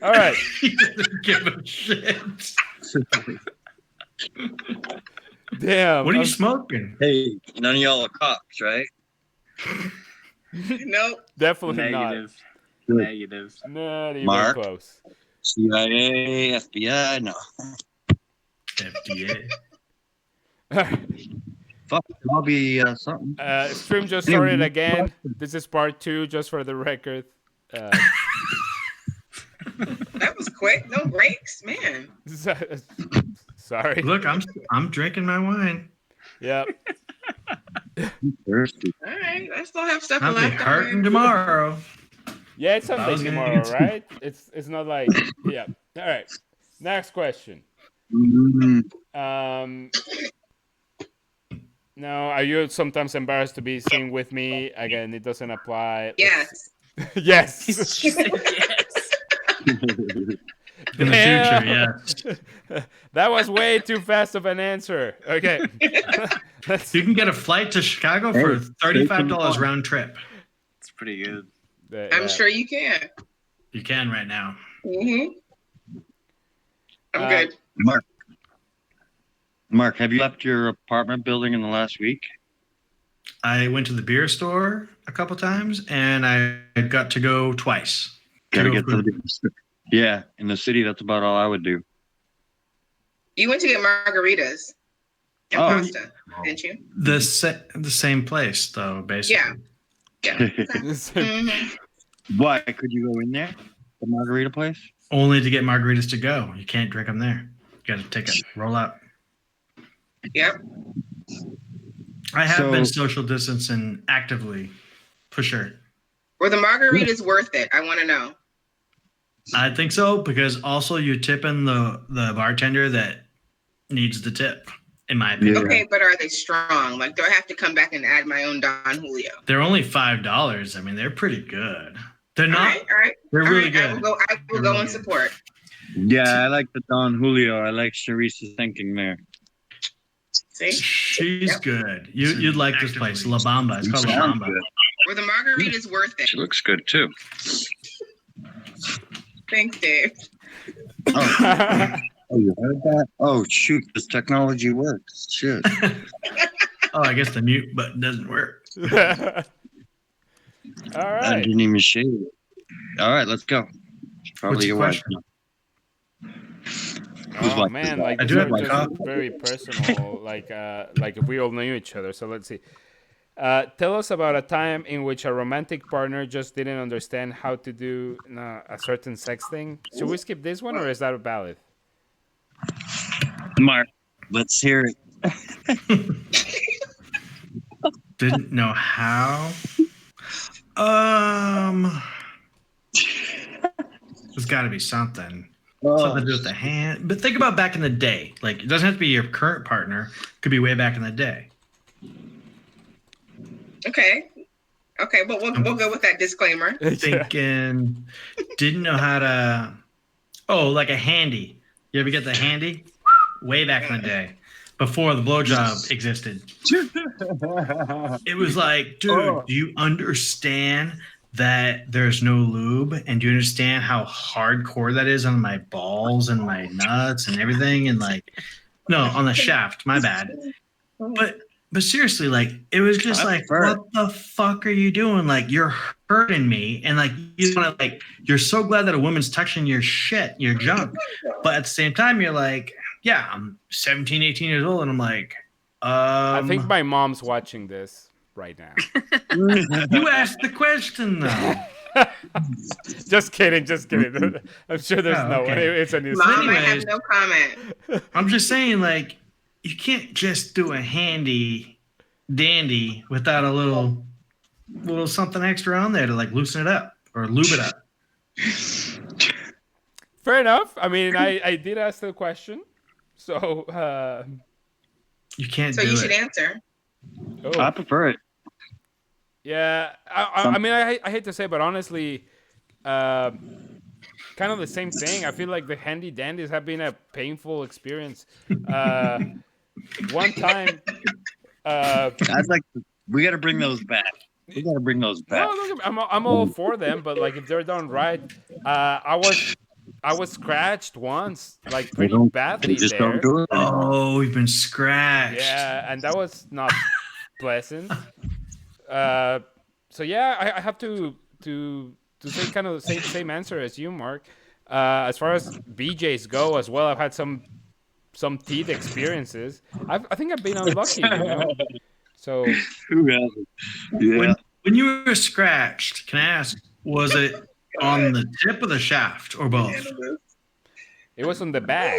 All right. He doesn't give a shit. Damn. What are you smoking? Hey, none of y'all are cops, right? Nope. Definitely Negative. Good. Negative. not even Mark? close. CIA, FBI, no. FDA. Fuck, it'll be something. Stream just Anyway, started again. This is part 2, just for the record. That was quick. No breaks, man. Sorry. Look, I'm drinking my wine. Yep. Thirsty. All right, I still have stuff I'll be left. hurting tomorrow. Yeah, it's I Sunday was gonna tomorrow, answer. right? It's not like yeah. All right. Next question. Mm, Now, are you sometimes embarrassed to be seen with me? Again, it doesn't apply. Yes. Yes. She said yes. In the future, yeah. That was way too fast of an answer. Okay. You can get a flight to Chicago for $35 round trip. It's pretty good. I'm sure you can. You can right now. I'm good. Mark, have you left your apartment building in the last week? I went to the beer store a couple times, and I got to go twice. Gotta get to the Yeah, in the city, that's about all I would do. You went to get margaritas and pasta, didn't you? The same place, though, basically. Yeah. Mhm. Why? Could you go in there? The margarita place? Only to get margaritas to go. You can't drink them there. You got to take a roll up. Yep. I have been social distancing actively, for sure. Were the margaritas worth it? I want to know. I think so, because also you're tipping the bartender that needs the tip, in my opinion. Okay, but are they strong? Like, do I have to come back and add my own Don Julio? They're only $5. I mean, they're pretty good. They're not. All right. They're really good. I will go really and good. support. Yeah, I like the Don Julio. I like Sharice's thinking there. See? She's good. You'd like this place, La Bamba. It's called La Bamba. Were the margaritas worth it? She looks good too. Thanks, Dave. Oh, you heard that? Oh, shoot, this technology works. Shit. Oh, I guess the mute button doesn't work. All I right. didn't even shave it. All right, let's go. Probably What's your your wife. Oh man, like I these do are have my just coffee. very personal. Like if we all knew each other. So let's see. Tell us about a time in which a romantic partner just didn't understand how to do a certain sex thing. Should we skip this one, or is that valid? Mark, let's hear it. Didn't know how. There's got to be something. Something to do with the hand. But think about back in the day. Like, it doesn't have to be your current partner. It could be way back in the day. Okay, but we'll go with that disclaimer. Thinking, didn't know how to. Oh, like a handy. You ever get the handy? Way back in the day, before the blowjob existed. It was like, dude, do you understand that there's no lube? And do you understand how hardcore that is on my balls and my nuts and everything? And like, no, on the shaft, my bad. But seriously, like, it was just like, what the fuck are you doing? Like, you're hurting me. And like, you want to, like, you're so glad that a woman's touching your shit, your junk. But at the same time, you're like, yeah, I'm 17, 18 years old. And I'm like, I think my mom's watching this right now. You asked the question, though. Just kidding. I'm sure there's no one. It's a new Mom, I have Anyways. no comment. I'm just saying, like, you can't just do a handy dandy without a little something extra on there to like loosen it up or lube it up. Fair enough. I mean, I did ask the question, so You can't So do you it. should answer. I prefer it. Yeah, I mean, I hate to say, but honestly, kind of the same thing. I feel like the handy dandies have been a painful experience. One time, I'd like we got to bring those back. We gotta bring those back. No, look, I'm all for them, but like if they're done right, I was scratched once, like They pretty don't. They badly just don't there. do it anymore. Oh, we've been scratched. Yeah, and that was not pleasant. Uh, so yeah, I have to say kind of the same answer as you, Mark. As far as BJ's go as well, I've had some teeth experiences. I think I've been unlucky, you know. So Who hasn't? Yeah. When you were scratched, can I ask, was it on the tip of the shaft or both? it was on the back,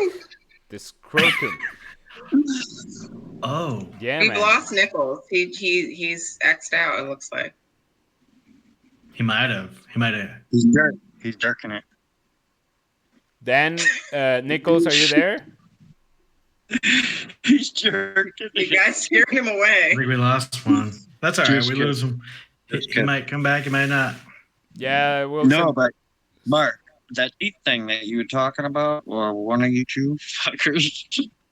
the scrotum. Oh, Yeah, We've man. lost Nichols. He's X'd out. It looks like. he might have. He's dark. He's darking it. Dan, Nichols, are you there? He's jerking You it. guys scared him I away. think we lost one. That's all right. Just We kidding. lose him. Just He kidding. might come back. He might not. Yeah, we'll No, send- but Mark, that teeth thing that you were talking about, or one of you two fuckers,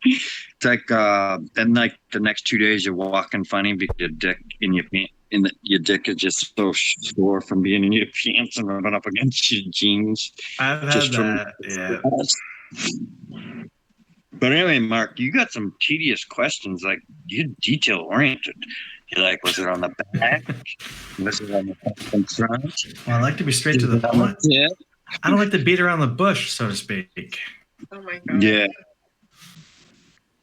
it's like then like the next 2 days you're walking funny because your dick in your pants, your dick is just so sore from being in your pants and rubbing up against your jeans. I've had Just from- that. Yeah. But anyway, Mark, you got some tedious questions. Like you're detail oriented. You're like, was it on the back? Was it on the front? Well, I like to be straight to the point. Yeah. I don't like to beat around the bush, so to speak. Oh my god. Yeah.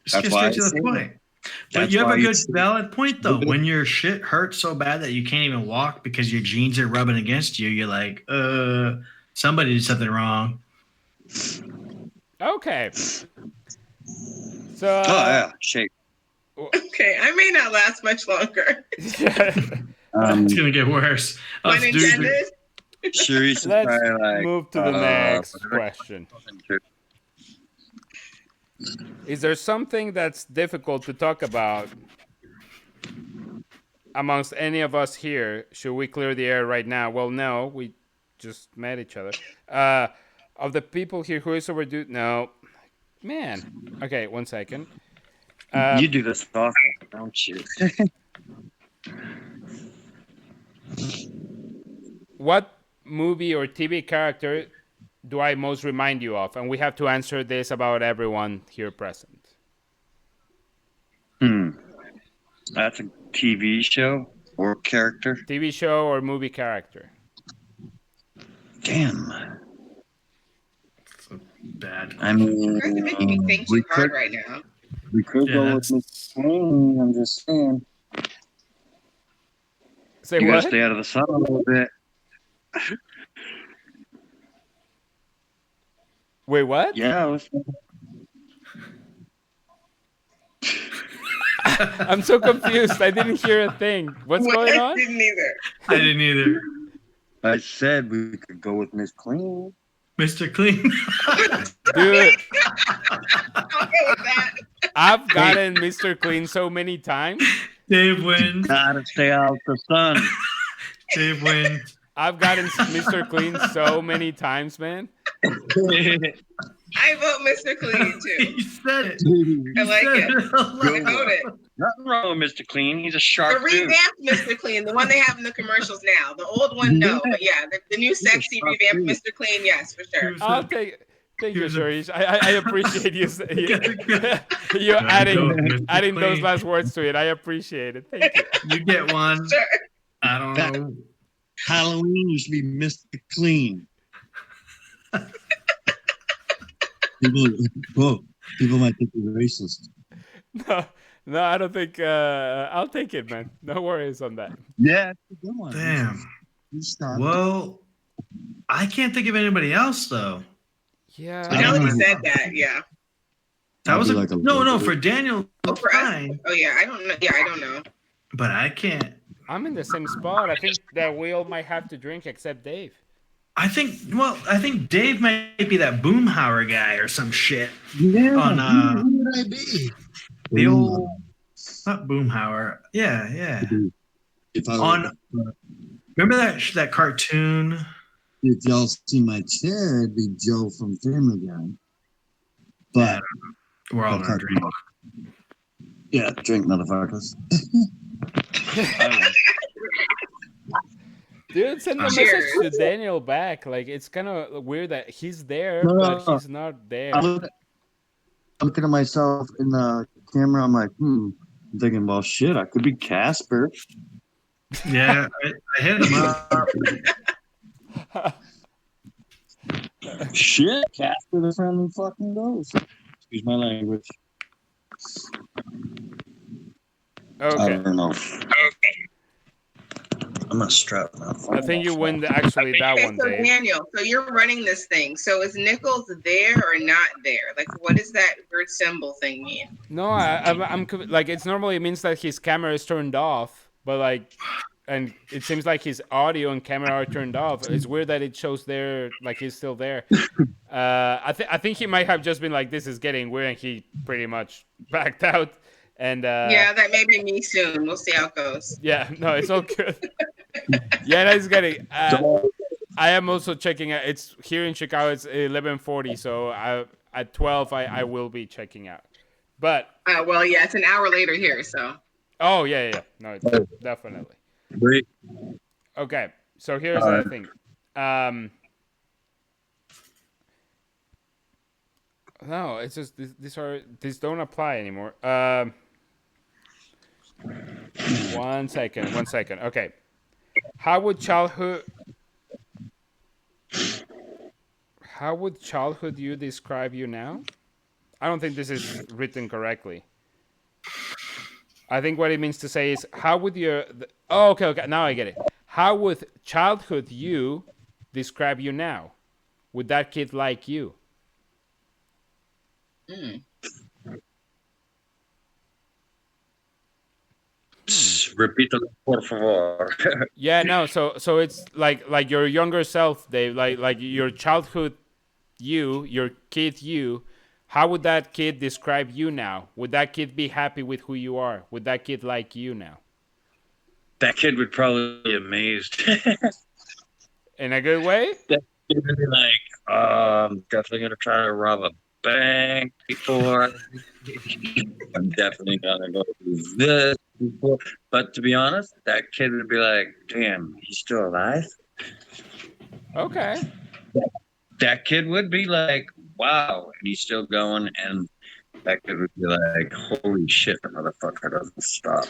Just That's get why straight to I the say point. But That's you have why a good, it's- valid point, though. When your shit hurts so bad that you can't even walk because your jeans are rubbing against you, you're like, somebody did something wrong. Okay. So Oh yeah, shake. Okay, I may not last much longer. It's gonna get worse. Pun Us dudes are- intended. Sharice is let's probably like, move to the next question. Is there something that's difficult to talk about amongst any of us here? Should we clear the air right now? Well, no, we just met each other. Of the people here, who is overdue? No, man. Okay, 1 second. You do this often, don't you? What movie or TV character do I most remind you of? And we have to answer this about everyone here present. That's a TV show or character. TV show or movie character? Damn. bad. I mean, You guys are making me think we too hard could right now. we could Yeah, go with that's- Miss Queen. I'm just saying. Say You what? gotta stay out of the sun a little bit. Wait, what? Yeah. I'm so confused. I didn't hear a thing. What's going I on? didn't either. I didn't either. I said we could go with Miss Clean. Mr. Clean. Dude, I'll go with that. I've gotten Mr. Clean so many times. Dave wins. Gotta stay out the sun. Dave wins. I've gotten Mr. Clean so many times, man. I vote Mr. Clean too. He said it. I like He it. said it out I loud. vote it. Nothing wrong with Mr. Clean. He's a The sharp dude. revamped Mr. Clean, the one they have in the commercials now. The old one, no. But yeah, the new sexy sharp revamped dude. Mr. Clean, yes, for sure. I'll take. Thank you, Here's a- Sharish. I appreciate you you There adding you go, Mr. those Clean. last words to it. I appreciate it. Thank you. You get one. Sure. I don't know. Halloween used to be Mr. Clean. People might think you're racist. No, I don't think. I'll take it, man. No worries on that. Yeah, it's a good one. Damn. You start. Well, I can't think of anybody else though. Yeah. I Now don't that you know. said that, yeah. That was I'd a, be like a no, little- for Daniel. Oh, for us? Fine, Oh yeah, I don't know. Yeah, I don't know. but I can't. I'm in the same spot. I think that we all might have to drink except Dave. I think Dave might be that Boomhauer guy or some shit. Yeah, on, who would I be? The old, not Boomhauer. Yeah. If I On, remember that cartoon? if y'all see my chair, it'd be Joe from Family Guy. But We're all gonna drink. yeah, drink, motherfuckers. Dude, send a message to Daniel back. Like, it's kind of weird that he's there, but he's not there. I'm looking at myself in the camera. I'm like, I'm thinking, well, shit, I could be Casper. Yeah, I hit him up. Shit, Casper the friendly fucking ghost. Excuse my language. I Okay. don't know. I'm gonna strap now. I think you win actually that Okay, one, so Dave. Daniel, so you're running this thing. So is Nichols there or not there? Like, what does that weird symbol thing mean? No, I'm like, it's normally it means that his camera is turned off, but like, and it seems like his audio and camera are turned off. It's weird that it shows there, like he's still there. I think he might have just been like, this is getting weird, and he pretty much backed out. And Yeah, that may be me soon. We'll see how it goes. yeah, no, it's all good. Yeah, that's getting. I am also checking out. It's here in Chicago. It's 11:40, so at 12 I will be checking out. But Well, yeah, it's an hour later here, so. oh yeah. No, definitely. Great. Okay, so here's the thing. No, it's just these don't apply anymore. 1 second. Okay, how would childhood you describe you now? I don't think this is written correctly. I think what it means to say is, how would okay, now I get it. How would childhood you describe you now? Would that kid like you? Repito, por favor. Yeah, no. So it's like your younger self, Dave. Like your childhood you, your kid you. How would that kid describe you now? Would that kid be happy with who you are? Would that kid like you now? That kid would probably be amazed. In a good way? That kid would be like, I'm definitely gonna try to rob a bank before. I'm definitely gonna go do this before. But to be honest, that kid would be like, damn, he's still alive? Okay. That kid would be like, wow, and he's still going, and that kid would be like, holy shit, the motherfucker doesn't stop.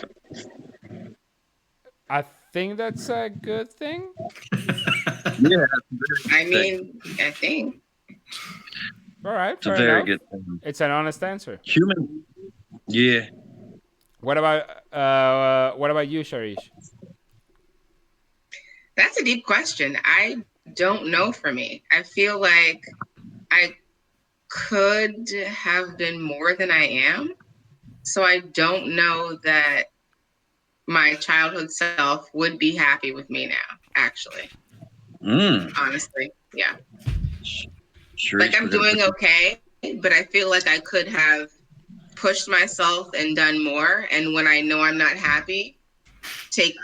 I think that's a good thing. Yeah, I mean, I think. All right, it's a fair very enough. good thing. It's an honest answer. Human, yeah. What about you, Sharish? That's a deep question. I don't know for me. I feel like I could have been more than I am. So I don't know that my childhood self would be happy with me now, actually. Honestly. Yeah. Sure, like I'm doing okay, but I feel like I could have pushed myself and done more. And when I know I'm not happy, take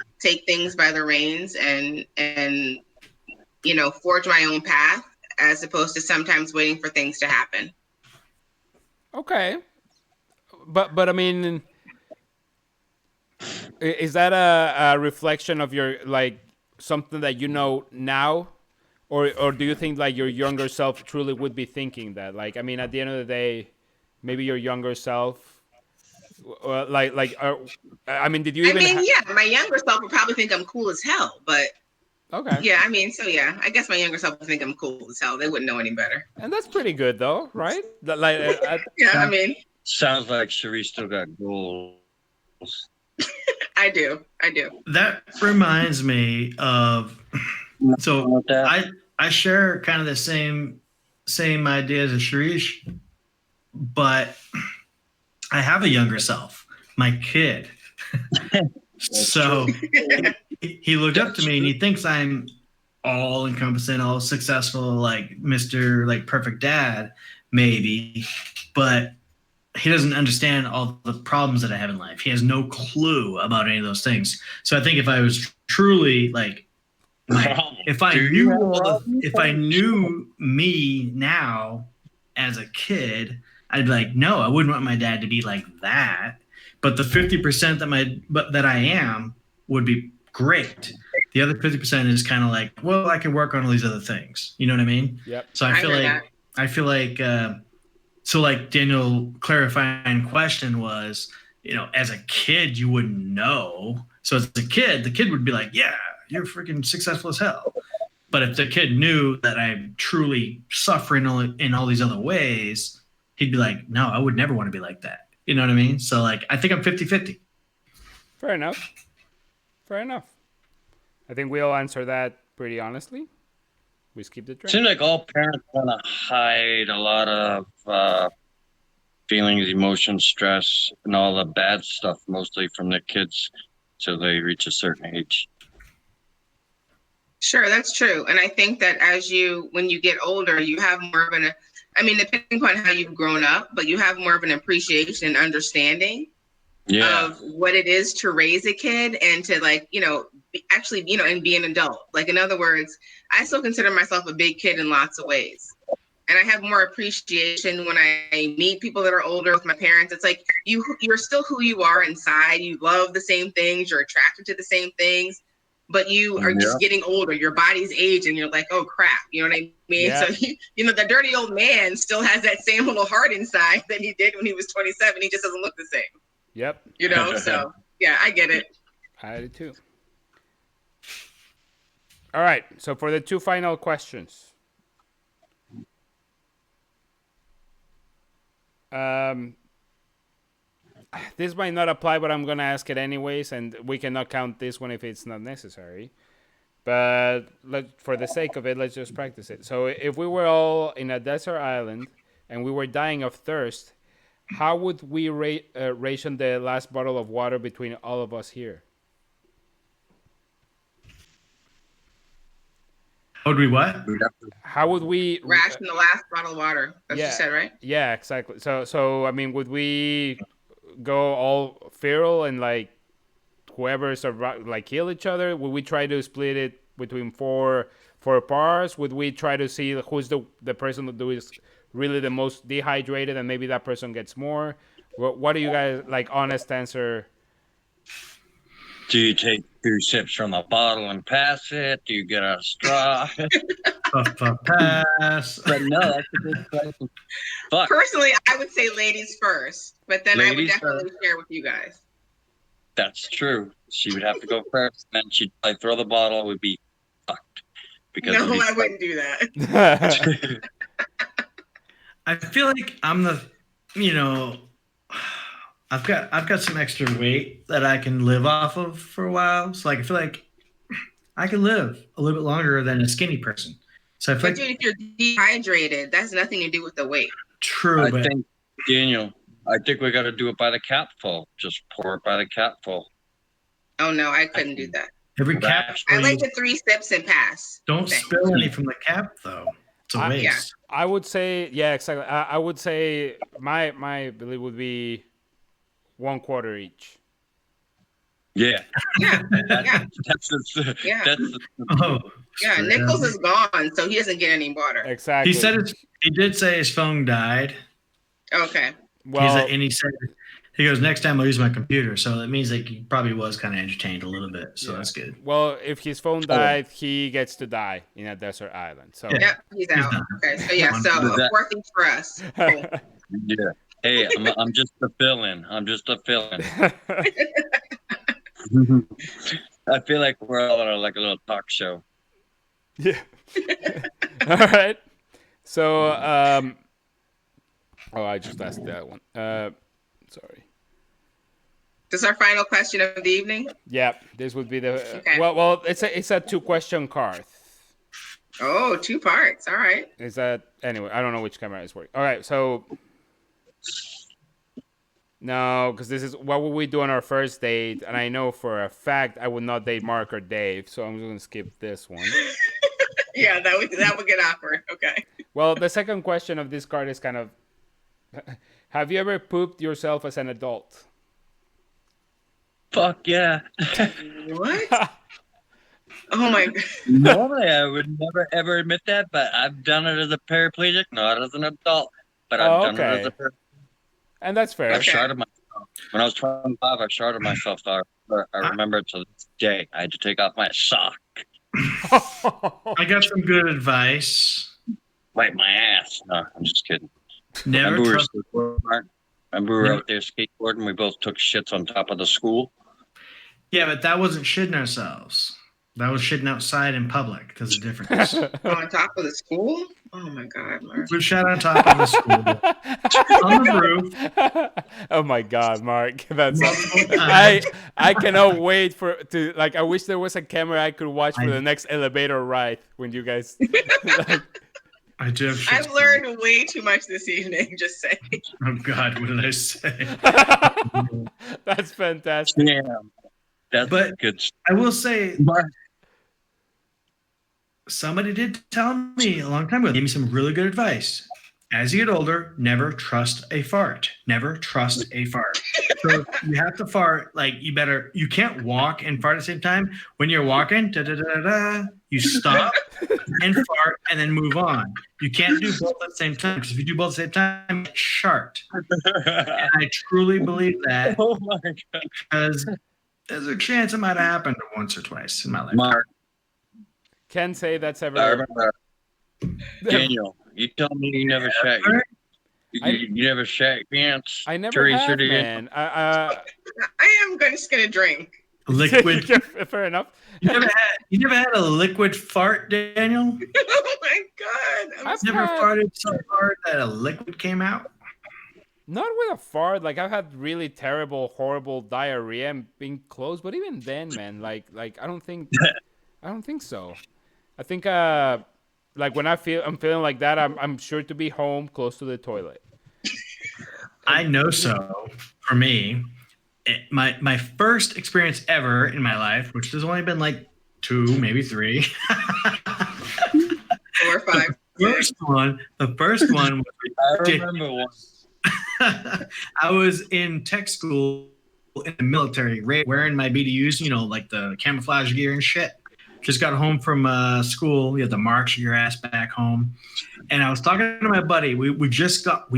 things by the reins and forge my own path, as opposed to sometimes waiting for things to happen. Okay, but I mean, is that a reflection of your, like, something that you know now, or do you think like your younger self truly would be thinking that? Like, I mean, at the end of the day, maybe your younger self, I mean, did you even? Yeah, my younger self would probably think I'm cool as hell, but. Okay. Yeah, I mean, so yeah, I guess my younger self would think I'm cool as hell. They wouldn't know any better. And that's pretty good, though, right? Yeah, I mean, sounds like Cherie still got goals. I do. That reminds me of. So I share kind of the same ideas as Sharish, but I have a younger self, my kid. So he looked up to me and he thinks I'm all encompassing, all successful, like Mr. like perfect dad, maybe, but he doesn't understand all the problems that I have in life. He has no clue about any of those things. So I think if I was truly like, if I knew me now as a kid, I'd be like, no, I wouldn't want my dad to be like that. But the 50% that I am would be great. The other 50% is kind of like, well, I can work on all these other things. You know what I mean? Yep. So I hear that. I feel like so like Daniel clarifying question was, as a kid you wouldn't know. So as a kid, the kid would be like, yeah, you're freaking successful as hell. But if the kid knew that I'm truly suffering in all these other ways, he'd be like, no, I would never want to be like that. You know what I mean? So like, I think I'm 50-50. Fair enough. Fair enough. I think we all answer that pretty honestly. We skip the train. Seems like all parents want to hide a lot of feelings, emotions, stress, and all the bad stuff, mostly from their kids, till they reach a certain age. Sure, that's true. And I think that when you get older, you have more of depending upon how you've grown up, but you have more of an appreciation and understanding of what it is to raise a kid and to and be an adult. Like, in other words, I still consider myself a big kid in lots of ways. And I have more appreciation when I meet people that are older with my parents. It's like you're still who you are inside. You love the same things. You're attracted to the same things. But you are just getting older. Your body's aging. You're like, oh crap, you know what I mean? Yeah. So the dirty old man still has that same little heart inside that he did when he was 27. He just doesn't look the same. Yep. So yeah, I get it. I do too. All right. So for the two final questions. This might not apply, but I'm gonna ask it anyways, and we cannot count this one if it's not necessary. But for the sake of it, let's just practice it. So if we were all in a desert island and we were dying of thirst, how would we ration the last bottle of water between all of us here? How would we what? How would we ration the last bottle of water? That's what you said, right? Yeah, exactly. So I mean, would we go all feral and like whoever's like kill each other? Would we try to split it between four parts? Would we try to see who's the person who is really the most dehydrated and maybe that person gets more? What do you guys like? Honest answer. Do you take 2 sips from the bottle and pass it? Do you get a straw? Pass. But no, that's a good question. Fuck. Personally, I would say ladies first, but then I would Ladies definitely share with you guys. That's true. She would have to go first, and then she'd probably throw the bottle. Would be fucked. Because No, I wouldn't do that. I feel like I'm I've got some extra weight that I can live off of for a while. So like, I feel like I can live a little bit longer than a skinny person. So I feel Dude, if you're dehydrated, that's nothing to do with the weight. True. I think, Daniel, I think we got to do it by the capful. Just pour it by the capful. Oh no, I couldn't do that. Every cap. I like the 3 sips and pass. Don't spill any from the cap though. It's a waste. Yeah. I would say, yeah, exactly. I would say my belief would be 1/4 each. Yeah. Yeah. Yeah. Nichols is gone, so he doesn't get any water. Exactly. He did say his phone died. Okay. Well, he said he goes, next time I'll use my computer. So that means like he probably was kind of entertained a little bit. So that's good. Well, if his phone died, he gets to die in a desert island. So yep, he's out. Okay, so yeah, so a fourth each for us. Cool. Yeah. Hey, I'm just a fill-in. I'm just a fill-in. I feel like we're all on like a little talk show. Yeah. All right. So, I just asked that one. Sorry. This is our final question of the evening. Yeah, this would be the. Okay. Well, it's a 2-question card. Oh, 2 parts. All right. Is that anyway? I don't know which camera is working. All right, so. No, because this is what would we do on our first date, and I know for a fact I would not date Mark or Dave, so I'm just gonna skip this one. Yeah, that would get awkward. Okay. Well, the second question of this card is kind of: have you ever pooped yourself as an adult? Fuck yeah. What? Oh my God. Normally, I would never ever admit that, but I've done it as a paraplegic, not as an adult. But I've done it as a paraplegic. And that's fair. I've shot myself. When I was 25, I sharded myself. So I remember to this day. I had to take off my sock, I got some good advice. wipe my ass. No, I'm just kidding. Never Remember trust. remember we were out there skateboarding. We both took shits on top of the school. Yeah, but that wasn't shitting ourselves. That was shitting outside in public. There's a difference. On top of the school? Oh my God, Mark. We shot on top of the school on the roof. Oh my God, Mark! That's Multiple times. I cannot wait to like. I wish there was a camera I could watch for the next elevator ride when you guys. Like, I do have shit I've learned way too much this evening, just saying. Oh God, what did I say? that's fantastic. Yeah, that's But- good. I will say, somebody did tell me a long time ago, gave me some really good advice. As you get older, never trust a fart. Never trust a fart. So you have to fart, like you can't walk and fart at the same time. When you're walking, you stop and fart and then move on. You can't do both at the same time, because if you do both at the same time, it's shart. And I truly believe that, Oh my God. because there's a chance it might have happened once or twice in my life. Mark, Can say that's I ever. remember. Daniel, you tell me you never shat. You never shat your pants. I never Teresa, have, did you? man. I am just gonna drink. Liquid. Fair enough. You never had a liquid fart, Daniel? Oh my God. I've Never had- farted so hard that a liquid came out? Not with a fart. Like I've had really terrible, horrible diarrhea and being close. But even then, man, like I don't think so. I think like when I'm feeling like that, I'm sure to be home, close to the toilet. I know so. For me, my first experience ever in my life, which has only been like 2, maybe 3. 4 or 5. The first one was I remember one. I was in tech school in the military, wearing my BDUs, like the camouflage gear and shit. Just got home from school. You had to march your ass back home. And I was talking to my buddy. We just got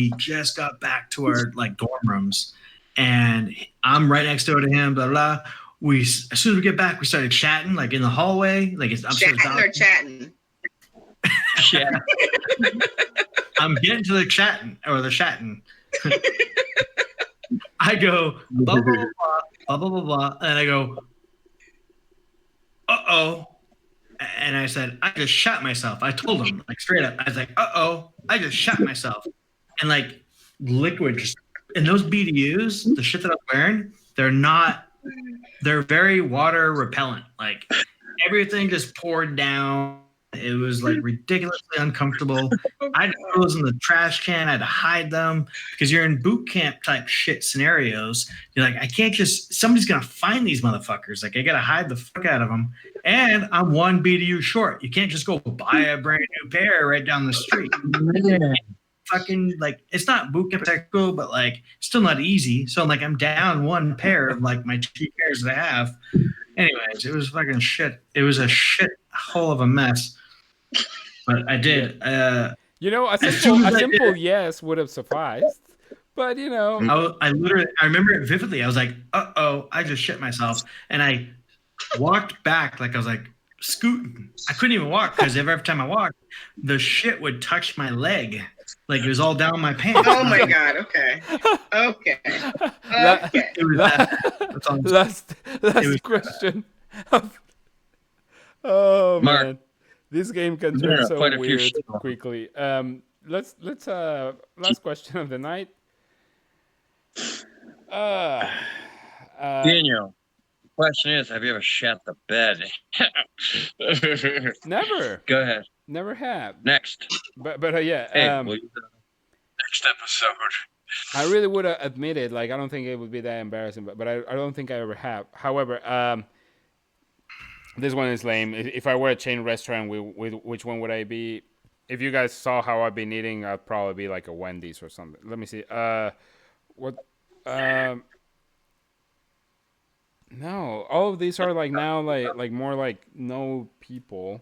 back to our dorm rooms, and I'm right next door to him. Blah blah. As soon as we get back, we started chatting in the hallway. It's upstairs. Chatting or chatting? Yeah. I'm getting to the chatting or the chatting. I go blah blah blah blah blah blah blah, and I go, uh-oh. And I said, I just shot myself. I told him straight up. I was like, uh-oh, I just shot myself. And liquid just, and those BDUs, the shit that I'm wearing, they're very water repellent. Everything just poured down. It was ridiculously uncomfortable. I had to throw those in the trash can. I had to hide them because you're in boot camp type shit scenarios. You're I can't somebody's going to find these motherfuckers. I got to hide the fuck out of them. And I'm one BDU short. You can't just go buy a brand new pair right down the street. Fucking it's not boot camp technical, but still not easy. So I'm down one pair of my 2 pairs that I have. Anyways, it was fucking shit. It was a shit hole of a mess. But I did. A As soon as I simple did- yes would have sufficed. But I remember it vividly. I was like, uh-oh, I just shit myself. And I walked back I was scooting. I couldn't even walk because every time I walked, the shit would touch my leg. It was all down my pants. Oh my God. Okay. Okay. Okay. It was that's all I'm saying. last was- question. Oh Mark. man, this game can Yeah, turn so quite a few weird shit. quickly. Let's last question of the night. Daniel, the question is, have you ever shat the bed? Never Go ahead. Never have. Next. But yeah. Hey, will you- next episode. I really would admit it. I don't think it would be that embarrassing, but I don't think I ever have. However, this one is lame. If I were a chain restaurant, with which one would I be? If you guys saw how I've been eating, I'd probably be a Wendy's or something. Let me see. What? No, all of these are now more no people.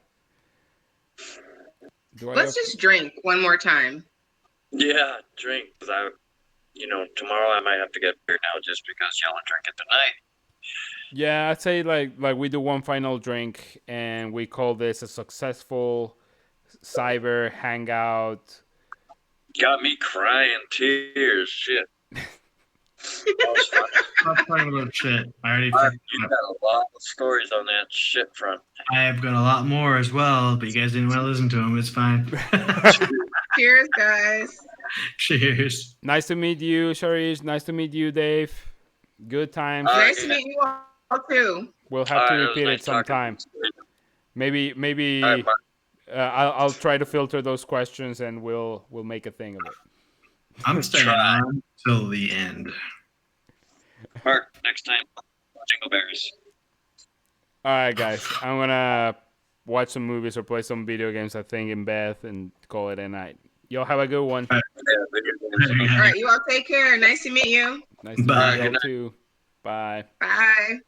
Do I Let's have- just drink one more time. Yeah, drink. tomorrow I might have to get beer now just because y'all are drinking tonight. Yeah, I'd say like we do one final drink and we call this a successful cyber hangout. Got me crying tears. Shit. That was fun. Stop talking about shit. I already. You got a lot of stories on that shit front. I have got a lot more as well, but you guys didn't want to listen to them. It's fine. Cheers, guys. Cheers. Nice to meet you, Sharish. Nice to meet you, Dave. Good times. Nice to meet you all too. We'll have to repeat it sometime. Maybe I'll try to filter those questions and we'll make a thing of it. I'm staying on till the end. Mark, next time, Jingle Berries. All right, guys. I'm gonna watch some movies or play some video games. I think in bed and call it a night. Y'all have a good one. Yeah, All right, you all take care. Nice to meet you. Nice to Bye. meet y'all too. Bye. Bye.